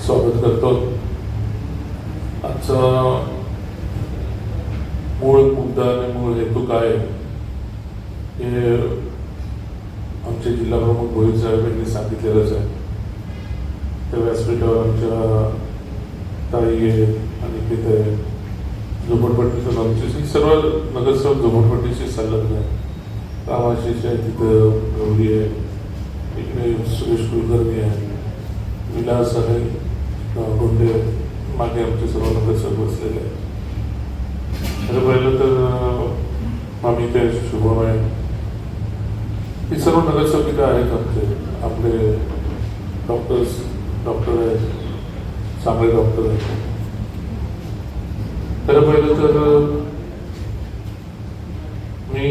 स्वागत करतो. आजचा मूळ मुद्दा आणि मूळ हेतू काय हे आमचे जिल्हा प्रमुख गोविंद साहेब यांनी सांगितलेलंच आहे. त्या व्यासपीठावर आमच्या ताई आहे, अनिकेत आहे, झोपडपट्टीचं आमची सर्व नगरसेवक झोपडपट्टीशी संलग्न आहे. कामाशीष आहे, तिथं गौरी आहे, इकडे सुरेश कुलकर्णी आहे, विलास आहे, गोंडे मागे आमचे सर्व नगरसेवक बसलेले आहेत. पहिलं तर आम्ही ते शुभम आहे, ही सर्व नगरसेवक इथे आहेत. आपले डॉक्टर आहेत, चांगले डॉक्टर आहेत. तर पहिलं तर मी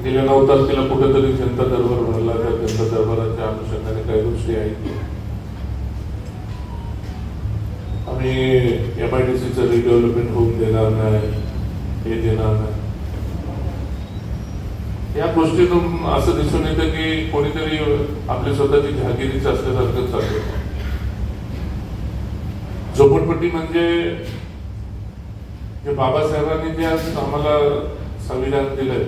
गेल्या 9 तारखेला कुठेतरी जनता दरबार भरला. त्या जनता दरबाराच्या अनुषंगाने काही गोष्टी आहेत. आम्ही MIDCचं रिडेव्हलपमेंट होऊन देणार नाही, हे देणार नाही. या गोष्टीतून असं दिसून येतं की कोणीतरी आपली स्वतःची जहागिरीच असल्यासारखं चालतं. झोपडपट्टी म्हणजे जे बाबासाहेबांनी जे आज आम्हाला संविधान दिलंय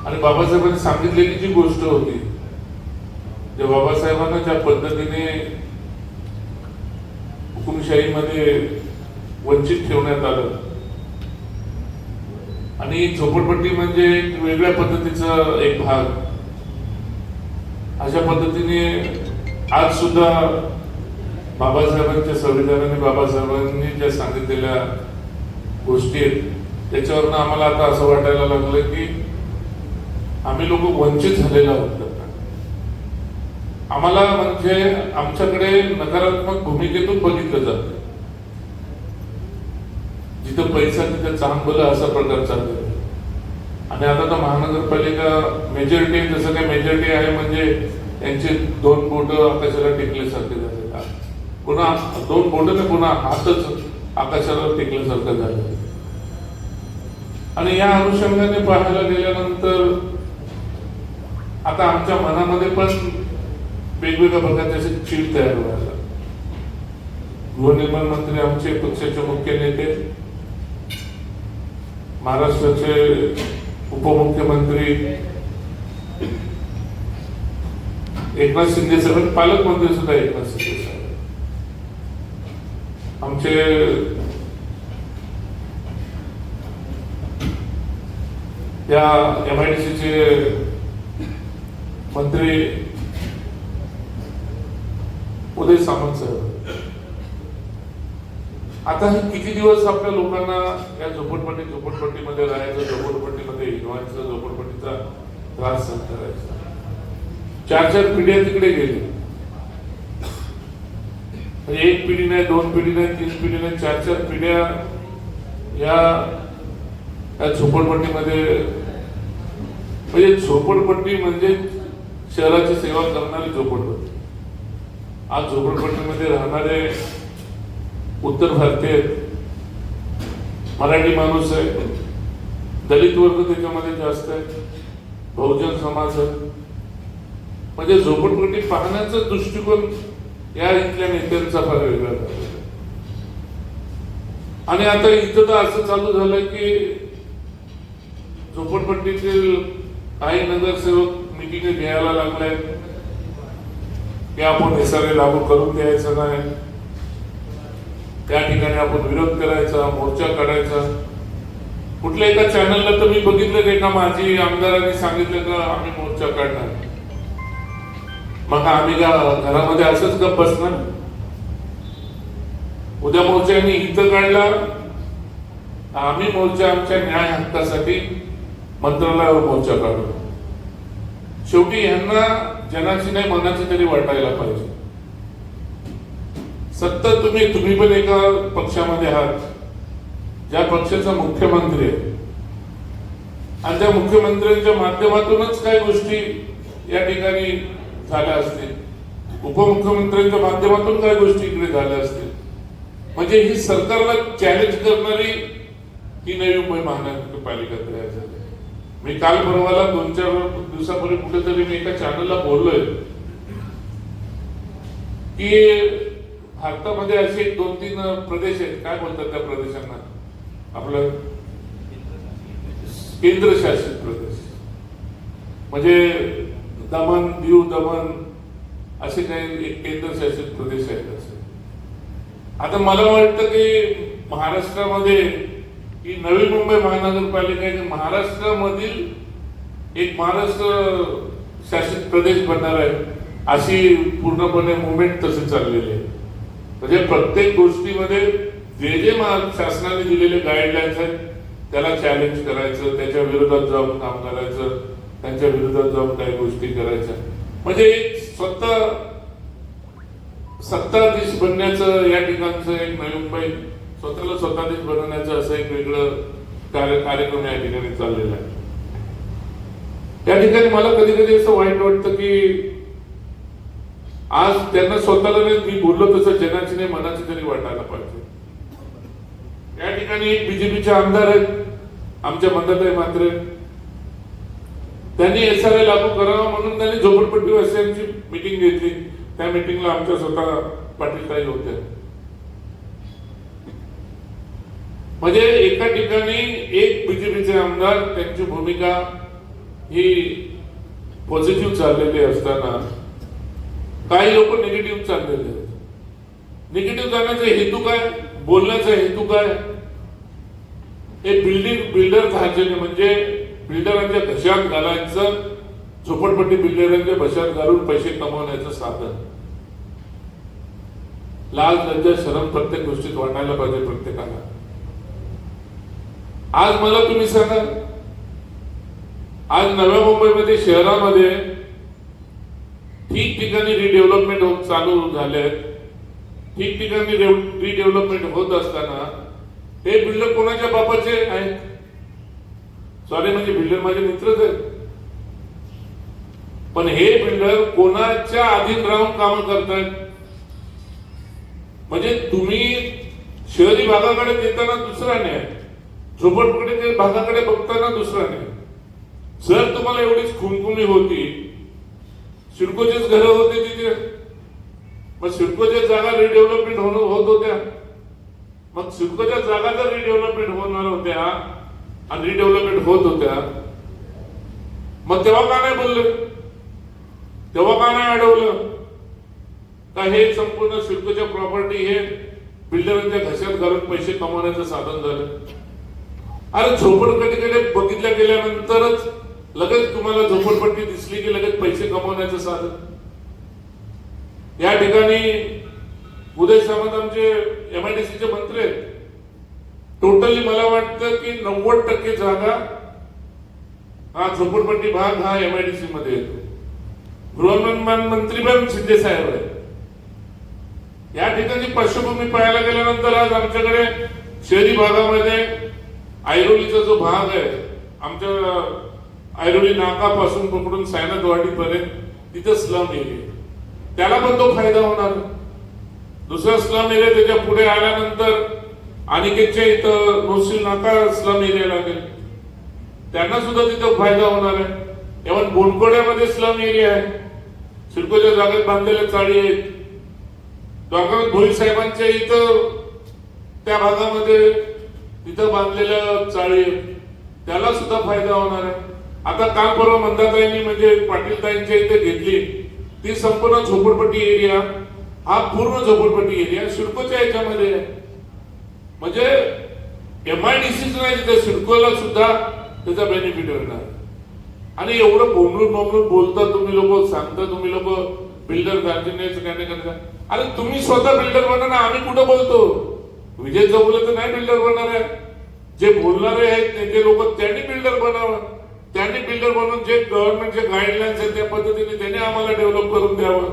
आणि बाबासाहेबांनी सांगितलेली जी गोष्ट होती, ज्या बाबासाहेबांना ज्या पद्धतीने हुकुमशाहीमध्ये वंचित ठेवण्यात आलं आणि झोपडपट्टी म्हणजे एक वेगळ्या पद्धतीचा एक भाग, अशा पद्धतीने आज सुद्धा बाबासाहेबांच्या संविधानाने बाबासाहेबांनी ज्या सांगितलेल्या गोष्टी आहेत त्याच्यावरनं आम्हाला आता असं वाटायला लागलं की आम्ही लोक वंचित झालेलो आहोत. आम्हाला म्हणजे आमच्याकडे नकारात्मक भूमिकेतून बघितलं जातं. जिथं पैसा तिथं चांगलं असा प्रकार चालतो. आणि आता तर महानगरपालिका मेजॉरिटी, जसं काय मेजॉरिटी आहे म्हणजे त्यांचे 2 बोट आकाशाला टेकल्यासारखे झाले. पुन्हा 2 बोट नाही, पुन्हा हातच आकाशाला टेकल्यासारखं झालं. आणि या अनुषंगाने पाहायला गेल्यानंतर आता आमच्या मनामध्ये पण वेगवेगळ्या प्रकारचे चीड तयार व्हायला. गृहनिर्माण मंत्री आमचे पक्षाचे मुख्य नेते, महाराष्ट्राचे उपमुख्यमंत्री एकनाथ शिंदे साहेब, पालकमंत्री सुद्धा एकनाथ शिंदे साहेब, आमचे या MIDCचे मंत्री उदय सामंत साहेब. आता हे किती दिवस आपल्या लोकांना या झोपडपट्टीमध्ये राहायचं, झोपडपट्टीमध्ये हिंडवायचं, झोपडपट्टीचा त्रास सहन करायचा. 4 पिढ्या तिकडे गेली. म्हणजे 1 पिढी नाही, 2 पिढी नाही, 3 पिढी नाही, 4 पिढ्या या झोपडपट्टीमध्ये. म्हणजे झोपडपट्टी म्हणजे शहराची सेवा करणारी झोपडपट्टी. आज झोपडपट्टीमध्ये राहणारे उत्तर भारतीय, मराठी माणूस आहे, दलित वर्ग त्याच्यामध्ये जास्त आहे, बहुजन समाज आहे. म्हणजे झोपडपट्टी पाहण्याचा दृष्टिकोन या इथल्या नेत्यांचा फार वेगळा झाला. आणि आता इथं तर असं चालू झालं की झोपडपट्टीतील काही नगरसेवक मिटिंग घ्यायला लागले की आपण हे सगळे लागू करून द्यायचं नाही, त्या ठिकाणी आपण विरोध करायचा, मोर्चा काढायचा. कुठल्या एका चॅनलला तर मी बघितलं की एका माजी आमदारांनी सांगितलं का आम्ही मोर्चा काढणार. मग आम्ही घरामध्ये असंच गप्प बसणार? उद्या मोर्चाने इथं काढला, आम्ही मोर्चा आमच्या न्याय हक्कासाठी मंत्रालयावर मोर्चा काढू. शेवटी यांना जनाची नाही मनाची तरी वाटायला पाहिजे. सत्ता तुम्ही पण एका पक्षामध्ये आहात, ज्या पक्षाचा मुख्यमंत्री आहे, आणि त्या मुख्यमंत्र्यांच्या माध्यमातूनच काही गोष्टी या ठिकाणी झाल्या असतील, उपमुख्यमंत्र्यांच्या माध्यमातून काही गोष्टी इकडे झाल्या असतील. म्हणजे ही सरकारला चॅलेंज करणारी ही नवी मुंबई महानगरपालिका तयार झाली. मी काल परवाला 2-4 दिवसापूर्वी कुठेतरी मी एका चॅनलला बोललोय की भारतामध्ये असे 2-3 प्रदेश आहेत, काय बोलतात त्या प्रदेशांना, आपलं केंद्रशासित प्रदेश, म्हणजे दमन, दीव दमन असे काही एक केंद्रशासित प्रदेश आहेत. असे आता मला वाटतं की महाराष्ट्रामध्ये ही नवी मुंबई महानगरपालिका ही महाराष्ट्रामधील एक महाराष्ट्र शासित प्रदेश बनणार आहे, अशी पूर्णपणे मुवमेंट तशी चाललेली आहे. म्हणजे प्रत्येक गोष्टीमध्ये जे जे शासनाने दिलेले गाईडलाईन्स आहेत त्याला चॅलेंज करायचं, त्याच्या विरोधात जाऊन काम करायचं, त्यांच्या विरोधात जाऊन काही गोष्टी करायच्या, म्हणजे एक स्वतः सत्ताधीश बनण्याचं या ठिकाणचं एक नवी मुंबई स्वतःला स्वतःधीश बनवण्याचं असं एक वेगळं कार्यक्रम या ठिकाणी चाललेला आहे. या ठिकाणी मला कधी कधी असं वाईट वाटतं की आज त्यांना स्वतःला मी बोललो तसं जनाची नाही मनाची तरी वाटायला पाहिजे. या ठिकाणी एक बीजेपीचे आमदार आहेत आमच्या मंदाताई म्हात्रे, त्यांनी SRA लागू करावा म्हणून त्यांनी झोपडपट्टीवासियांची मीटिंग घेतली. त्या मीटिंगला आमच्या स्वतः पाटीलताई होत्या. म्हणजे एका ठिकाणी एक बीजेपीचे आमदार त्यांची भूमिका ही पॉझिटिव्ह चाललेली असताना काही लोक निगेटिव्ह चाललेले आहेत. निगेटिव्ह जाण्याचा हेतू काय, बोलण्याचा हेतू काय, हे बिल्डर धार्जन्य म्हणजे बिल्डरांच्या घशात घालायचं, झोपडपट्टी बिल्डरांच्या घशात घालून पैसे कमवण्याचं साधन. लाज लज्जा शरम प्रत्येक गोष्टीत वाटायला पाहिजे प्रत्येकाला. आज मला तुम्ही सांगा, आज नव्या मुंबईमध्ये शहरामध्ये ठिकठिकाणी रिडेव्हलपमेंट चालू झाले, ठिकठिकाणी रिडेव्हलपमेंट होत असताना हे बिल्डर कोणाच्या बापाचे आहेत? सॉरी, म्हणजे बिल्डर माझे मित्रच आहेत, पण हे बिल्डर कोणाच्या अधीन राहून काम करतात? म्हणजे तुम्ही शहरी भागाकडे देताना दुसरा न्याय, झोपडपट्टी भागाकडे बघताना दुसरा न्याय. जर तुम्हाला एवढीच खुमखुमी होती, सिडकोचेच घरं होते तिथे, मग सिडकोच्या जागा रिडेव्हलपमेंट होत होत्या, मग सिडकोच्या जागा जर रिडेव्हलपमेंट होणार होत्या आणि रिडेव्हलपमेंट होत होत्या, मग तेव्हा का नाही बोलले, तेव्हा का नाही अडवलं का हे संपूर्ण सिडकोच्या प्रॉपर्टी हे बिल्डरांच्या घशात घालून पैसे कमवण्याचं साधन झालं? अरे झोपडपट्टीकडे बघितल्या गेल्यानंतरच लगेच तुम्हाला झोपडपट्टी दिसली की लगेच पैसे कमवण्याचं साधन. या ठिकाणी उदय सामंत आमचे MIDCचे मंत्री आहेत. टोटली मला वाटतं की 90% जागा हा झोपडपट्टी भाग हा MIDC मध्ये येतो. गृहनिर्माण मंत्री पण शिंदे साहेब आहेत. या ठिकाणी पार्श्वभूमी पाहायला गेल्यानंतर आज आमच्याकडे शहरी भागामध्ये ऐरोलीचा जो भाग आहे, आमच्या ऐरोली नाकापासून पकडून सायनाथवाडी पर्यंत तिथं स्लम एरिया, त्याला पण तो फायदा होणार. दुसरा स्लम एरिया त्याच्या पुढे आल्यानंतर अनिकेतच्या इथं नोशील नाका स्लम एरिया लागेल, त्यांना सुद्धा तिथं फायदा होणार आहे. एवढं बोनकोड्यामध्ये स्लम एरिया आहे, सिडकोच्या जागेत बांधलेल्या चाळी आहेत. डॉक्टर भोई साहेबांच्या इथं त्या भागामध्ये तिथं बांधलेल्या चाळी, त्याला सुद्धा फायदा होणार आहे. आता काल परवा मंदाताईंनी म्हणजे पाटीलताईंच्या इथे घेतली ती संपूर्ण झोपडपट्टी एरिया, हा पूर्ण झोपडपट्टी एरिया सिडकोच्या याच्यामध्ये आहे. म्हणजे MIDCच नाही, तिथे सिडकोला सुद्धा त्याचा बेनिफिट होणार. आणि एवढं बोंबलून बोलता तुम्ही लोक, सांगता तुम्ही लोक बिल्डर दार्जिलिंगचं काय नाही करता. अरे तुम्ही स्वतः बिल्डर बना ना, आम्ही कुठं बोलतो? विजय चौगुले तर नाही बिल्डर बनणार आहे, जे बोलणारे आहेत नेते लोक त्यांनी बिल्डर बनावं. त्यांनी बिल्डर बनवून जे गव्हर्नमेंटचे गाईडलाईन्स आहेत त्या पद्धतीने त्यांनी आम्हाला डेव्हलप करून द्यावं.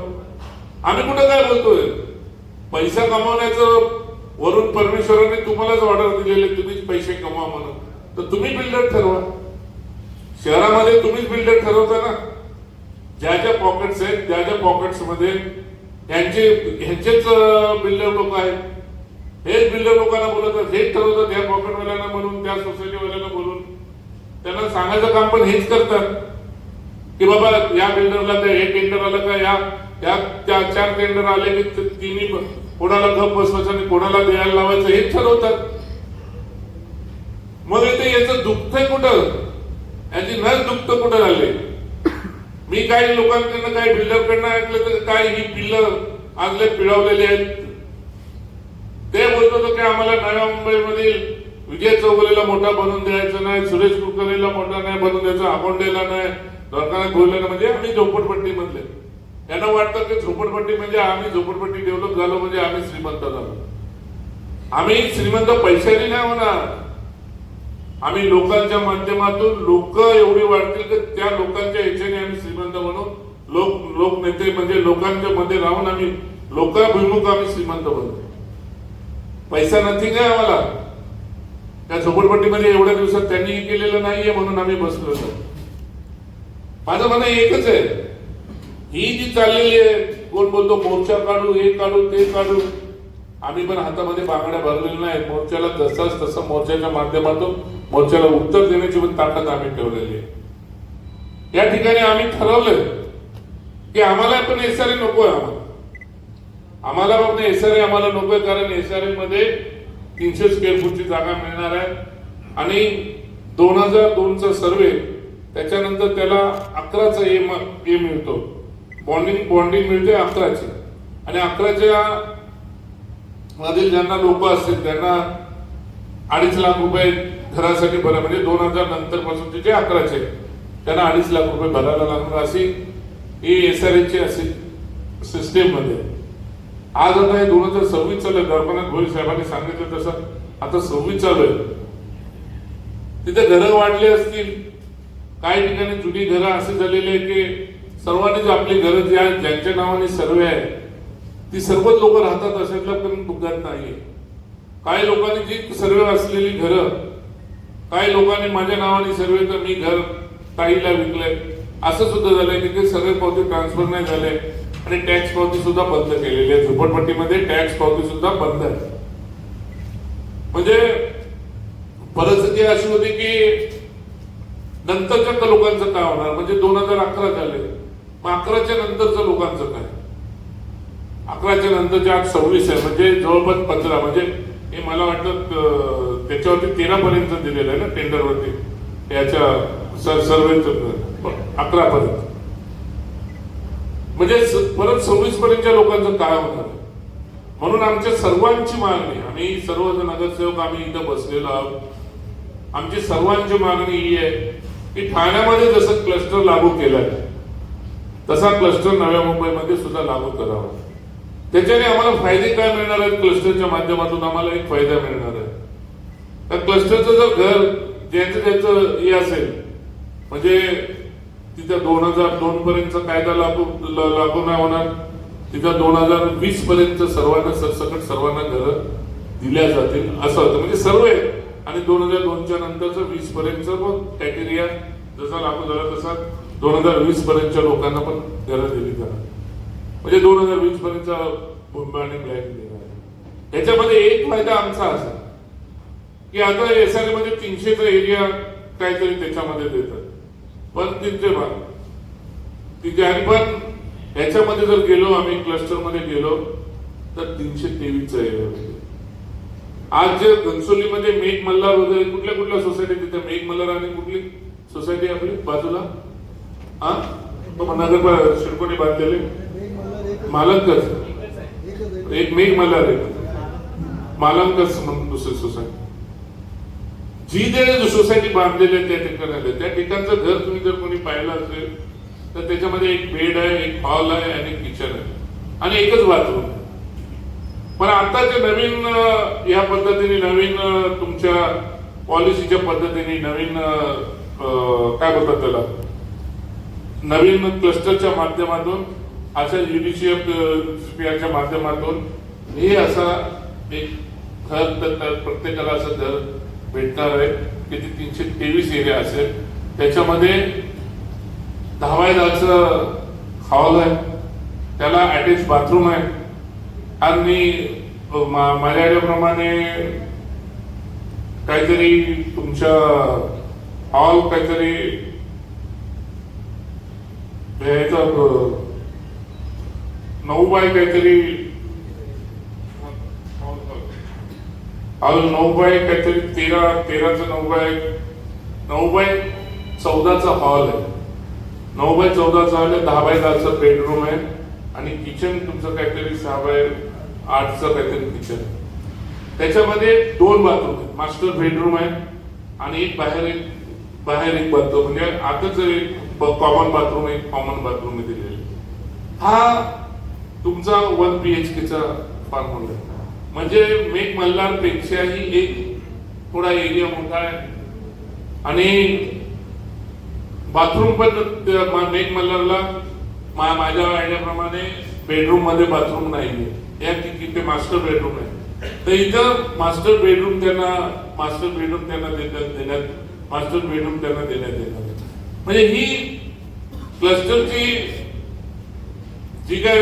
आम्ही कुठं काय बोलतोय? पैसा कमावण्याचं वरून परमेश्वराने तुम्हालाच ऑर्डर दिलेले, तुम्हीच पैसे कमवा म्हणून, तर तुम्ही बिल्डर ठरवा. शहरामध्ये तुम्हीच बिल्डर ठरवता ना. ज्या ज्या पॉकेट्स आहेत त्या ज्या पॉकेट्स मध्ये ह्यांचेच बिल्डर लोक आहेत, हेच बिल्डर लोकांना बोलतात, हेच ठरवतात, ह्या पॉकेटवाल्यांना म्हणून, त्या सोसायटीवाल्यांना बोलून. त्यांना सांगायचं काम पण हेच करतात की बाबा या बिल्डरला त्या हे टेंडर आलं का, या त्या 4 टेंडर आले की तिन्ही कोणाला गप बसवायचं आणि कोणाला द्यायला लावायचं हेच ठरवतात. मग इथे याचं दुखतंय कुठं, याची नस दुखतं कुठं झाले. मी काही लोकांकडनं काही बिल्डरकडनं ऐकलं तर काय ही बिल्डर आजले पिळवलेले आहेत. ते बोलत होतं की आम्हाला नव्या मुंबईमधील विजय चौगुलेला मोठा बनवून द्यायचं नाही, सुरेश कुलकर्णीला मोठा नाही बनवून द्यायचा, अकोंडेला नाही, दवाखान्यात बोललं म्हणजे आम्ही झोपडपट्टी मधले. त्यांना वाटतं की झोपडपट्टी म्हणजे आम्ही झोपडपट्टी डेव्हलप झालो म्हणजे आम्ही श्रीमंत झालो. आम्ही श्रीमंत पैशाने नाही होणार, आम्ही लोकांच्या माध्यमातून लोक एवढी वाढतील की त्या लोकांच्या ह्याच्याने आम्ही श्रीमंत बनू. लोक नेते म्हणजे लोकांच्या मध्ये राहून आम्ही लोकाभिमुख आम्ही श्रीमंत बनतो. पैसा नथिंग आहे आम्हाला. त्या झोपडपट्टीमध्ये एवढ्या दिवसात त्यांनी केलेलं नाहीये म्हणून आम्ही बसलो. माझं म्हणणं एकच आहे, ही जी चाललेली आहे, कोण बोलतो मोर्चा काढू, हे काढू, ते काढू, आम्ही पण हातामध्ये बांगड्या भरलेल्या नाही. मोर्चाला जसाच तसं मोर्चाच्या माध्यमातून मोर्चाला उत्तर देण्याची पण ताकद आम्ही ठेवलेली आहे. या ठिकाणी आम्ही ठरवलंय की आम्हाला पण एसआरए नको आहे. आम्हाला पण एसआरए आम्हाला नकोय, कारण एसआरए मध्ये 300 स्क्वेअर फूटची जागा मिळणार आहे आणि 2002चा सर्वे, त्याच्यानंतर त्याला 11चा ए मिळतो, बॉन्डिंग मिळते 11ची, आणि 11च्या मधील ज्यांना लोक असतील त्यांना 2.5 लाख रुपये घरासाठी भरा, म्हणजे 2000 नंतर पासूनचे जे 11चे त्यांना 2.5 लाख रुपये भरायला लागणार, अशी ही एसआरएची अशी सिस्टीम मध्ये. आज आता हे 2026 चालू आहे. दवाखान्यात भोईर साहेबांनी सांगितलं तसं आता 26 चालू आहे. तिथे घरं वाढली असतील, काही ठिकाणी जुनी घरं असे झालेली आहे की सर्वांनीच आपली घरं ज्यांच्या नावाने सर्वे आहे ती सर्वच लोक राहतात अशातला पण दुःखात नाहीये. काही लोकांनी जी सर्वे असलेली घरं, काही लोकांनी माझ्या नावाने सर्वे तर मी घर ताईला विकलंय असं सुद्धा झालंय की सगळे पावती ट्रान्सफर नाही झाले आणि टॅक्स पावती सुद्धा बंद केलेली आहे. झोपडपट्टीमध्ये टॅक्स पावती सुद्धा बंद आहे. म्हणजे परिस्थिती अशी होती की नंतरच्या लोकांचं काय होणार, म्हणजे 2011 झाले, मग 11च्या नंतरच्या लोकांचं काय. 11च्या नंतरच्या आज 26 आहे, म्हणजे जवळपास 15, म्हणजे हे मला वाटतं त्याच्यावरती 13 पर्यंत दिलेलं आहे ना टेंडरवरती, याच्या सर्वेच 11 पर्यंत, म्हणजे परत 26 पर्यंतच्या लोकांचं काय होणार. म्हणून आमच्या सर्वांची मागणी, आम्ही सर्व नगरसेवक आम्ही इथं बसलेलो आहोत, आमची सर्वांची मागणी ही आहे की ठाण्यामध्ये जसं क्लस्टर लागू केलाय तसा क्लस्टर नव्या मुंबईमध्ये सुद्धा लागू करावा. त्याच्याने आम्हाला फायदे काय मिळणार आहेत, क्लस्टरच्या माध्यमातून आम्हाला एक फायदा मिळणार आहे. त्या क्लस्टरचं जर घर ज्याचं हे असेल, म्हणजे तिथं 2002 पर्यंतचा कायदा लागू नाही होणार, तिथं 2020 पर्यंत सर्वांना सरसकट सर्वांना घरं दिल्या जातील असं होतं. म्हणजे सर्व आणि 2002च्या नंतरचं 20 पर्यंत पण क्रायटेरिया जसा लागू झाला तसा 2020 पर्यंतच्या लोकांना पण घरं दिली जाणार, म्हणजे 2020 पर्यंतचा मुंबई आणि प्लॅन देणार. याच्यामध्ये एक फायदा आमचा असा की आता एसआरए मध्ये 300चा एरिया काहीतरी त्याच्यामध्ये देतात, पण 300 भाग तिथे, आणि पण ह्याच्यामध्ये जर गेलो आम्ही क्लस्टर मध्ये गेलो तर 323चा एरिया भेटतो. आज जे घनसोलीमध्ये मेघ मल्हार वगैरे कुठल्या सोसायटी, तिथे मेघ मल्हार आणि कुठली सोसायटी आपली बाजूला नगर शिडकोणी बांधलेले मालंकच, एक मेघ मल्हार आहे, मालंकच म्हणून दुसरी सोसायटी, जी जे सोसायटी बांधलेली आहे त्या ठिकाणी, त्या ठिकाणचं घर तुम्ही जर कोणी पाहिलं असेल तर त्याच्यामध्ये एक बेड आहे, एक हॉल आहे आणि एक किचन आहे आणि एकच बाथरूम आहे. पण आताच्या नवीन या पद्धतीने, नवीन तुमच्या पॉलिसीच्या पद्धतीने, नवीन काय बोलतात त्याला, नवीन क्लस्टरच्या माध्यमातून, अशा युनिशियपच्या माध्यमातून हे असा एक घर प्रत्येकाला असं घर भेटणार आहे की ते 323 एरिया असेल. त्याच्यामध्ये 10 बाय 10चं हॉल आहे, त्याला अटॅच बाथरूम आहे आणि माझ्या आयडियाप्रमाणे काहीतरी तुमच्या हॉल काहीतरी ह्याचा 9 बाय काहीतरी हॉल 9 बाय काहीतरी 13चा 9 बाय 14चा हॉल आहे. 9 बाय 14चा हॉल आहे. 10 बाय 10चा बेडरूम आहे आणि किचन तुमचं काहीतरी 6 बाय 8चं काहीतरी किचन. त्याच्यामध्ये 2 बाथरूम आहे. मास्टर बेडरूम आहे आणि एक बाहेर एक बाथरूम, म्हणजे आताच कॉमन बाथरूम आहे, कॉमन बाथरूम दिलेले. हा तुमचा 1 BHK चा फॉर्म्युला आहे. म्हणजे मेक मल्हार पेक्षाही एक थोडा एरिया मोठा आहे आणि बाथरूम पण मेक मल्हारला माझ्या आयडियाप्रमाणे बेडरूम मध्ये बाथरूम नाही या तिथे मास्टर बेडरूम आहे. तर इथं मास्टर बेडरूम त्यांना देण्यात येणार. म्हणजे ही क्लस्टरची जी काय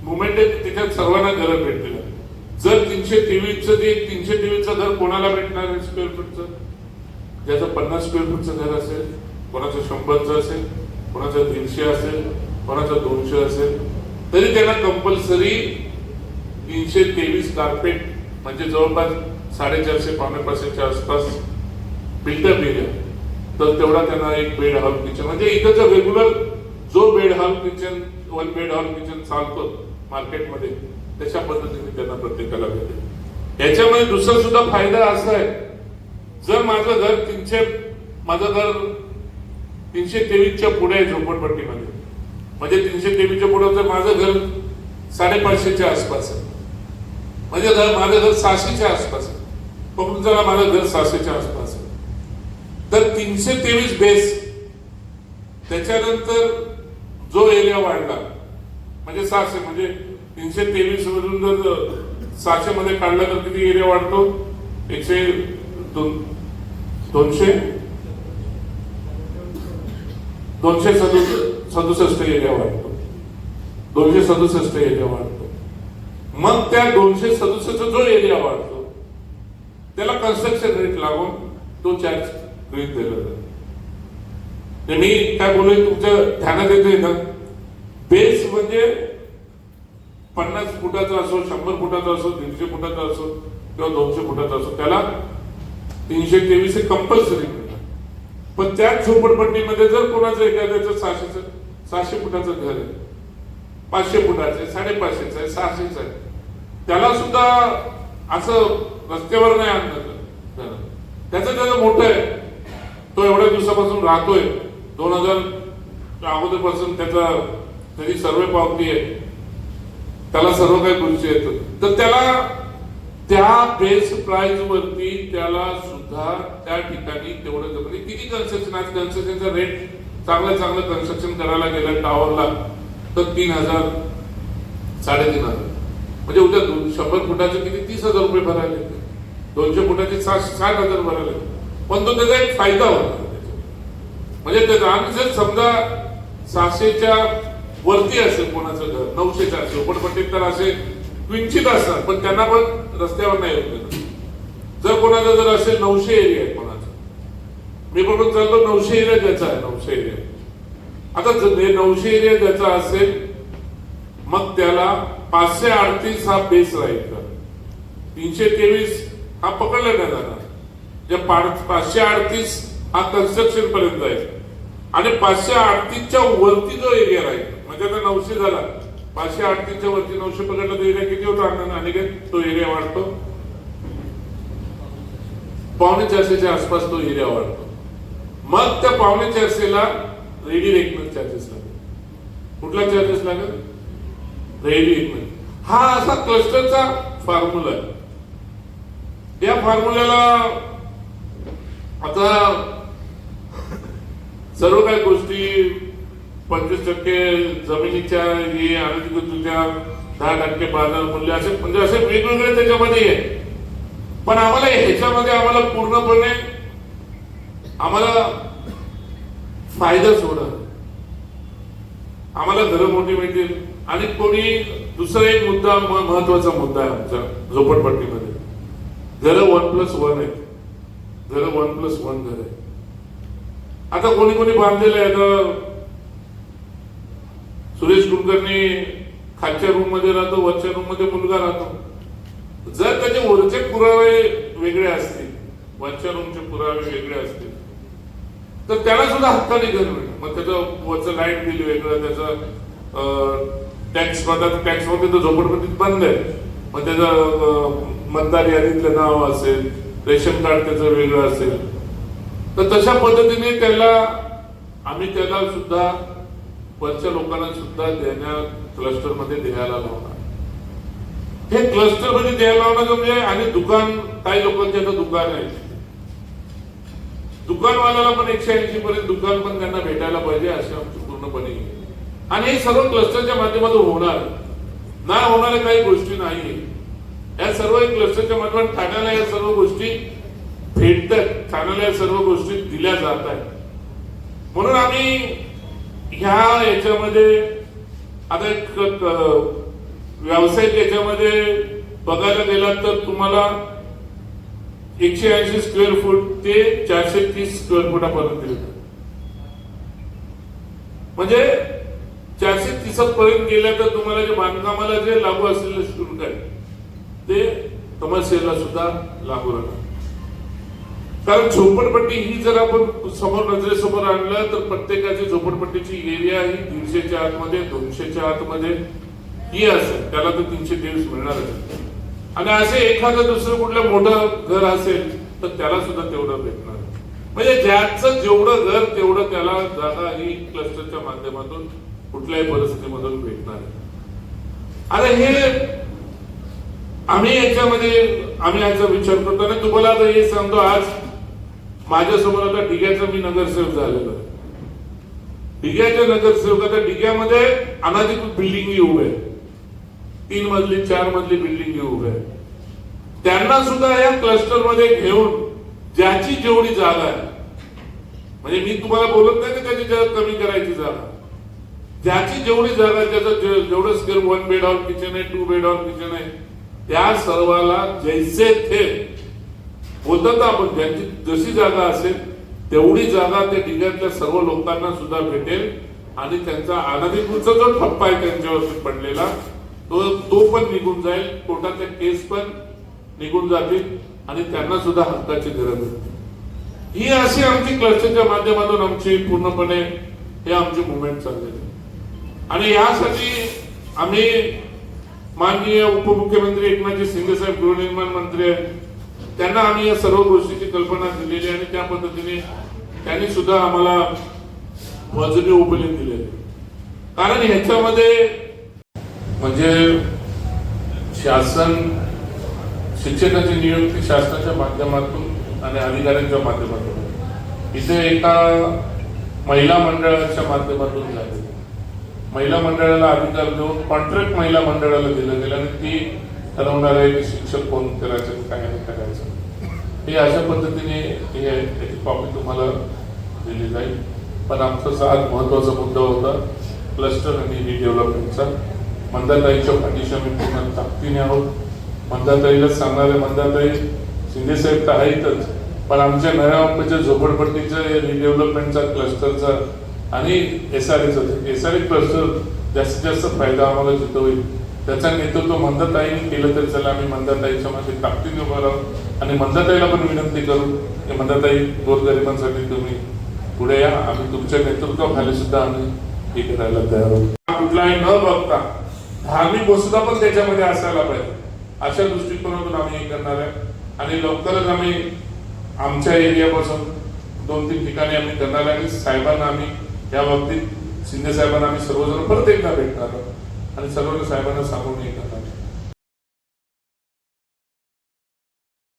मुवमेंट आहे त्याच्यात सर्वांना घर भेटतील. जर 323चं घर कोणाला भेटणार आहे स्क्वेअर फूटचं? ज्याचं 50 स्क्वेअर फूटचं घर असेल, कोणाचं 100चं असेल, कोणाचं 150 असेल, कोणाचं 200 असेल, तरी त्यांना कंपल्सरी 323 कार्पेट म्हणजे जवळपास 450 पावणे 500च्या आसपास बिल्डअप एरिया. तर तेवढा त्यांना एक बेड हॉल किचन, म्हणजे इथं रेग्युलर जो bed hall kitchen 1 bed hall kitchen चालतो मार्केटमध्ये त्याच्या पद्धतीने त्यांना प्रत्येकाला भेटेल. याच्यामध्ये दुसरा सुद्धा फायदा असा आहे, जर माझं घर 323च्या पुढे आहे झोपडपट्टीमध्ये, म्हणजे 323च्या पुढे जर माझं घर 550च्या आसपास आहे, म्हणजे माझं घर 600च्या आसपास आहे, पण जरा माझं घर 600च्या आसपास आहे, तर 323 बेस. त्याच्यानंतर जो एरिया वाढला म्हणजे 600, म्हणजे 323 मधून जर 600 मध्ये काढला तर किती एरिया वाढतो? 267 एरिया वाढतो. 267 एरिया वाढतो. मग त्या 267 जो एरिया वाढतो त्याला कन्स्ट्रक्शन रेट लागून तो चार्ज गृहीत दिला जातो. मी काय बोलूय तुमच्या ध्यानात येतोय ना? बेस म्हणजे 50 फुटाचा असो, 100 फुटाचा असो, 150 फुटाचा असो किंवा 200 फुटाचा असो, त्याला 323 कंपल्सरी मिळणार. पण त्याच झोपडपट्टीमध्ये जर कोणाचं एखाद्याचं 600 फुटाचं घर आहे, 500 फुटाचं आहे, 550चं आहे, 600चं आहे, त्याला सुद्धा असं रस्त्यावर नाही आणलं. त्याचं मोठं आहे, तो एवढ्या दिवसापासून राहतोय, 2000 अगोदरपासून त्याची सर्वे पावती आहे, त्याला सर्व काही गोष्टी येतात, तर त्याला त्या बेस प्राइस वरती त्याला सुद्धा त्या ठिकाणी तेवढं म्हणजे किती कन्स्ट्रक्शन, आज कन्स्ट्रक्शनचा रेट चांगलं कन्स्ट्रक्शन करायला गेलं टावरला तर 3,000 3,500, म्हणजे उद्या 100 फुटाचे किती 30,000 रुपये भरायला येते, 200 फुटाचे 60,000 भरायला येते. पण तो त्याचा एक फायदा होता. म्हणजे त्याचा आम्ही जर समजा 600च्या वरती असेल कोणाचं घर, 900च्या असेल, झोपडपट्टीत तर असे क्विंचित असणार, पण त्यांना पण रस्त्यावर नाही होत. जर कोणाचा जर असेल 900 एरिया आहे कोणाचा, मी बघून चालतो 900 एरिया ज्याचा आहे, 900 एरिया, आता 900 एरिया ज्याचा असेल मग त्याला 538 हा बेस राहील का? 323 हा पकडला नाही जाणार. जे 538 हा कन्स्ट्रक्शन पर्यंत आहे आणि 538च्या वरती जो एरिया राहील, म्हणजे आता 900 झाला, 538च्या वरती 900 पकडला तर एरिया किती होता आणि तो एरिया वाढतो 450च्या आसपास तो एरिया वाढतो. मग त्या 450ला रेडी रेकमेंट चार्जेस लागेल. कुठला चार्जेस लागेल? रेडी रेकमेंट. हा असा क्लस्टरचा फॉर्म्युला आहे. या फॉर्म्युल्याला आता सर्व काही गोष्टी 25% जमिनीच्या हे आणि तुझ्या 10% बाजार मूल्य असे म्हणजे असे वेगवेगळे त्याच्यामध्ये आहे. पण आम्हाला ह्याच्यामध्ये आम्हाला पूर्णपणे आम्हाला फायदाच होणार. आम्हाला घरं मोठी मिळतील. आणि कोणी दुसरा एक मुद्दा महत्वाचा मुद्दा आहे आमच्या झोपडपट्टीमध्ये, घरं 1+1 आहेत. घरं 1+1 घर आहे. आता कोणी कोणी बांधलेलं आहे. आता सुरेश कुलकर्णी खालच्या रूम मध्ये राहतो, वरच्या रूम मध्ये मुलगा राहतो. जर त्याचे वरचे पुरावे वेगळे असतील, वरच्या रूमचे पुरावे वेगळे असतील, तर त्याला सुद्धा हक्काने घर मिळेल. मग त्याचं वरचं लाईट बिल वेगळं, त्याचं टॅक्स मध्ये तो झोपडपट्टीत बंद आहे, मग त्याचं मतदार यादीतलं नाव असेल, रेशन कार्ड त्याचं वेगळं असेल, तर तशा पद्धतीने आम्ही त्याला सुद्धा वरच्या लोकांना सुद्धा क्लस्टर मध्ये द्यायला लावणार. हे क्लस्टर मध्ये द्यायला लावणार म्हणजे, आणि दुकान, काही लोकांचे आता दुकान आहे, दुकानवाल्याला पण 180 पर्यंत दुकान पण त्यांना भेटायला पाहिजे असे आमची पूर्णपणे. आणि हे सर्व क्लस्टरच्या माध्यमातून होणार, नाही होणाऱ्या काही गोष्टी नाही. या सर्व क्लस्टरच्या माध्यमातून ठाण्याला या सर्व गोष्टी भेटतात, ठाण्याला या सर्व गोष्टी दिल्या जात आहेत. म्हणून आम्ही ह्या याच्यामध्ये आता एक व्यावसायिक याच्यामध्ये बघायला गेलात तर तुम्हाला 180 स्क्वेअर फूट ते 430 स्क्वेअर फुटापर्यंत येतात. म्हणजे 430 पर्यंत गेल्या तर तुम्हाला जे बांधकामाला जे लागू असलेले शुल्क आहे ते कमर्शियलला सुद्धा लागू राहणार. कारण झोपडपट्टी ही जर आपण समोर नजरेसमोर आणलं तर प्रत्येकाची झोपडपट्टीची एरिया ही 150च्या आतमध्ये, 200च्या आतमध्ये ही असेल, त्याला तर 323 मिळणार असेल. आणि असे एखादं दुसरं कुठलं मोठं घर असेल तर त्याला सुद्धा तेवढं भेटणार. म्हणजे ज्याचं जेवढं घर तेवढं त्याला जागा ही क्लस्टरच्या माध्यमातून कुठल्याही परिस्थितीमधून भेटणार. आता हे आम्ही याचा विचार करतो आणि तुम्हाला आता हे सांगतो, आज माझ्यासमोर आता डिग्याचा मी नगरसेवक झालेलो आहे. डिग्याच्या नगरसेवक, आता डिग्यामध्ये अनाधिकृत बिल्डिंग उभे आहे, 3 मजली 4 मजली बिल्डिंग उभे आहे. त्यांना सुद्धा या क्लस्टर मध्ये घेऊन ज्याची जेवढी जागा आहे, म्हणजे मी तुम्हाला बोलत नाही की त्याची जागा कमी करायची जागा, ज्याची जेवढी जागा, त्याचं जेवढं स्क्वेअर 1 बेड हॉल किचन आहे, 2 बेड हॉल किचन आहे, त्या सर्वाला जैसे थे बोलतात आपण, ज्यांची जशी जागा असेल तेवढी जागा त्या डिग्यातल्या सर्व लोकांना सुद्धा भेटेल. आणि त्यांचा अनधिकृतचा जो ठप्पा आहे त्यांच्यावरती पडलेला तो पण निघून जाईल, कोर्टाच्या केस पण निघून जातील आणि त्यांना सुद्धा हक्काची गरज आहे. ही अशी आमची क्लस्टरच्या माध्यमातून आमची पूर्णपणे हे आमची मुवमेंट चाललेली. आणि यासाठी आम्ही माननीय उपमुख्यमंत्री एकनाथ शिंदे साहेब, गृहनिर्माण मंत्री आहेत, त्यांना आम्ही या सर्व गोष्टीची कल्पना दिलेली आणि त्या पद्धतीने त्यांनी सुद्धा आम्हाला पॉझिटिव्ह ओपिनियन दिलेले. कारण ह्याच्यामध्ये म्हणजे शासन, शिक्षकाची नियुक्ती शासनाच्या माध्यमातून आणि अधिकाऱ्यांच्या माध्यमातून, इथे एका महिला मंडळाच्या माध्यमातून झाले. महिला मंडळाला अधिकार देऊन कॉन्ट्रॅक्ट महिला मंडळाला दिलं गेलं आणि ती ठरवणार आहे की शिक्षक कोण करायचं, काय नाही करायचं. हे अशा पद्धतीने त्याची कॉपी तुम्हाला दिली जाईल. पण आमचा आज महत्वाचा मुद्दा होता क्लस्टर आणि रिडेव्हलपमेंटचा. मंदाताईच्या पाठीशी आम्ही पूर्ण ताकदीने आहोत. मंदाताईला सांगणारे, मंदाताई शिंदे साहेब तर आहेतच, पण आमच्या नव्या मुंबईच्या झोपडपट्टीच्या रिडेव्हलपमेंटचा, क्लस्टरचा आणि एसआरए क्लस्टर जास्तीत जास्त फायदा आम्हाला जिथं होईल त्याचा नेतृत्व मंदाताईने केलं तरी चला. आम्ही मंदाताईच्या मध्ये ताकदीने उभं राहू आणि मंदाताईला पण विनंती करू की मंदाताई, गोरगरिबांसाठी तुम्ही पुढे या, आम्ही तुमच्या नेतृत्वाखाली सुद्धा आम्ही हे करायला तयार आहोत. कुठलाही न बघता धार्मिक वस्तुता पण त्याच्यामध्ये असायला पाहिजे, अशा दृष्टिकोनातून आम्ही हे करणार आहे. आणि लवकरच आम्ही आमच्या एरियापासून 2-3 ठिकाणी आम्ही करणार आहे. आणि साहेबांना आम्ही या बाबतीत, शिंदे साहेबांना आम्ही सर्वजण परत एकदा भेटणार आहोत आणि सर्व साहेबांना सांगून हे करणार.